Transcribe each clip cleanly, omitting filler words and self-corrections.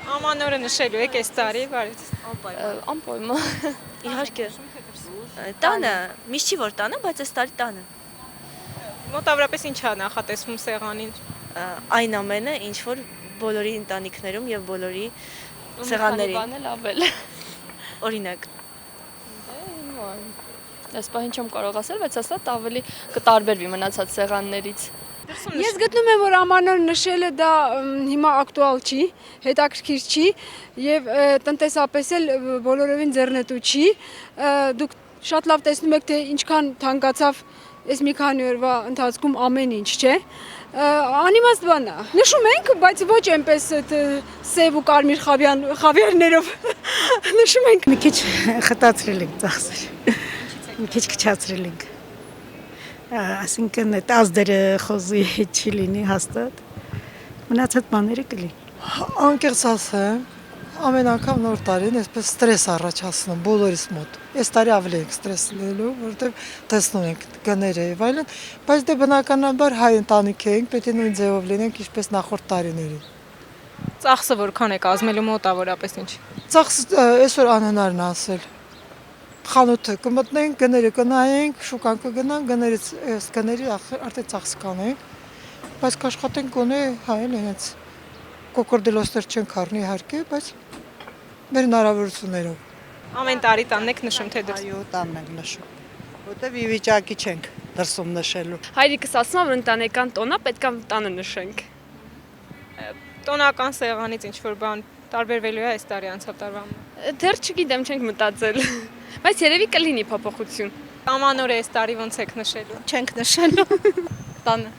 Ամանորը նշելու եք այս տարի, բարից։ Անպայման։ Իհարկե։ Տանը, միշտ չի որ տանը, բայց այս տարի տանը։ Մոտավորապես ինչ է նախատեսվում սեղանին։ Այն ամենը, ինչ որ բոլորի ընտանիքներում եւ բոլորի սեղաններին։ Բան էլ ավել։ Օրինակ, Այս պահին չեմ կարող ասել, բայց հաստատ ավելի կտարբերվի մնացած սեղաններից։ Ես գտնում եմ, որ ամանոր նշելը դա հիմա ակտուալ չի, հետաքրքիր չի եւ տնտեսապես էլ բոլորովին ձեռնտու չի։ Դուք շատ լավ տեսնում եք, թե ինչքան թանկացավ այս մի քանի օրվա ընթացքում ամեն ինչ, չէ՞։ Անիմաստ բան է։ Նշում ենք, բայց ոչ այնպես սև ու կարմիր խավիարներով։ Նշում ենք։ Մի քիչ խտացրել ենք ծախսեր։ Մի քիչ քչացրել ենք։ Այսինքն այդ ազդերը խոզի չի լինի հաստատ։ Մնացած բաները կլինի։ Անկեղծ ասեմ, ամեն անգամ նոր տարին այսպես ստրես առաջացնում բոլորիս մոտ։ Այս տարի ավելի ենք ստրես լինելու, որովհետև տեսնում ենք գները եւ այլն, բայց դե բնականաբար հայ ընտանիք ենք, պետք է նույն ձևով լինենք, ինչպես նախորդ տարիներին։ Ծախսը որքան է կազմելու մոտավորապես ինչ։ Ծախսը այսօր անհնարն է ասել։ Խանութը կմտնենք, գները կնայենք, շուկան կգնանք, գներից այս գների արդեն ծախս կանենք, բայց կաշխատենք գոնե հայել այնց կոկորդելոստեր չենք առնի իհարկե, բայց մեր հնարավորություններով։ Ամեն տարի տանն եք նշում թե դրս։ Այո, տանն ենք նշում։ Որտեւ ի վիճակի չենք դրսում նշելու։ Հայրիկս ասում է, որ ընտանեկան տոնա պետք է տանը նշենք։ Տոնական սեղանից ինչ որ բան տարբերվելու է այս տարի անցյալ տարվա։ Դեռ չգիտեմ, չենք մտածել։ Բայց երևի կլինի փոփոխություն։ Ամանորը այս տարի ոնց եք նշելու։ չենք նշելու։ Տանը։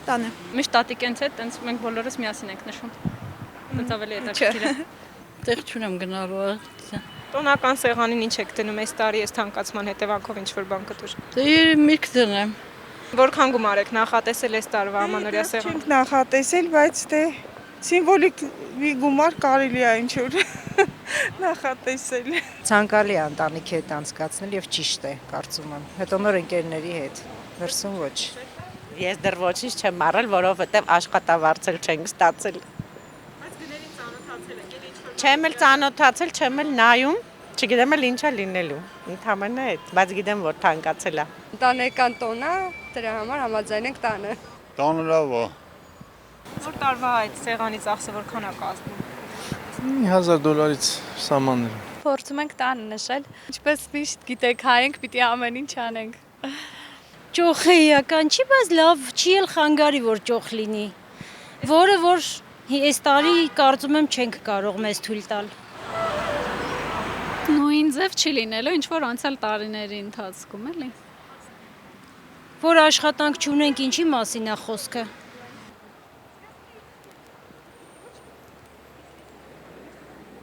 Տանը։ Միշտ տատիկենց հետ, տենց մենք բոլորս միասին ենք նշում։ Տենց ավելի հետաքրքիր է։ Տեղ չունեմ գնալու։ Տոնական սեղանին ինչ եք դնում այս տարի այս թանկացման հետևանքով ինչ որ բան կտուր։ Դե միրգ դնեմ։ Որքան գումար եք նախատեսել այս տարվա ամանորյա սեղան։ Չենք նախատեսել, բայց դե սիմվոլիկ մի գումար կարելի է ինչ որ նախատեսել։ Ցանկալի է ընտանիքի հետ անցկացնել եւ ճիշտ է, կարծում եմ։ Հետո նոր ընկերների հետ, դրսում ոչ։ Ես դեռ ոչինչ չեմ առել, որովհետեւ աշխատավարձել չենք ստացել։ Բայց գներին ծանոթացել եք, էլ ինչ որ Չեմ էլ ծանոթացել, չեմ էլ նայում, չգիտեմ էլ ինչա լինելու։ Ընդհանրապես այդ, բայց գիտեմ որ թանկացել է։ Ընտանեկան տոնա, դրա համար համաձայն ենք տանը։ Տանը լավ է։ նոր տարվա այդ սեղանի ծախսը որքան է կազմում։ $1000 սահմաններ։ Փորձում ենք տանը նշել։ Ինչպես միշտ գիտեք, հայ ենք, պիտի ամեն ինչ անենք։ Ճոխ է իրական չի, բայց լավ չի էլ խանգարի, որ ճոխ լինի, որը որ այս տարի կարծում եմ չենք կարող մեզ թույլ տալ։ Նույն ձև չի լինելու, ինչ որ անցյալ տարիների ընթացքում էլի։ Որ աշխատանք չունենք, ինչի մասին է խոսքը։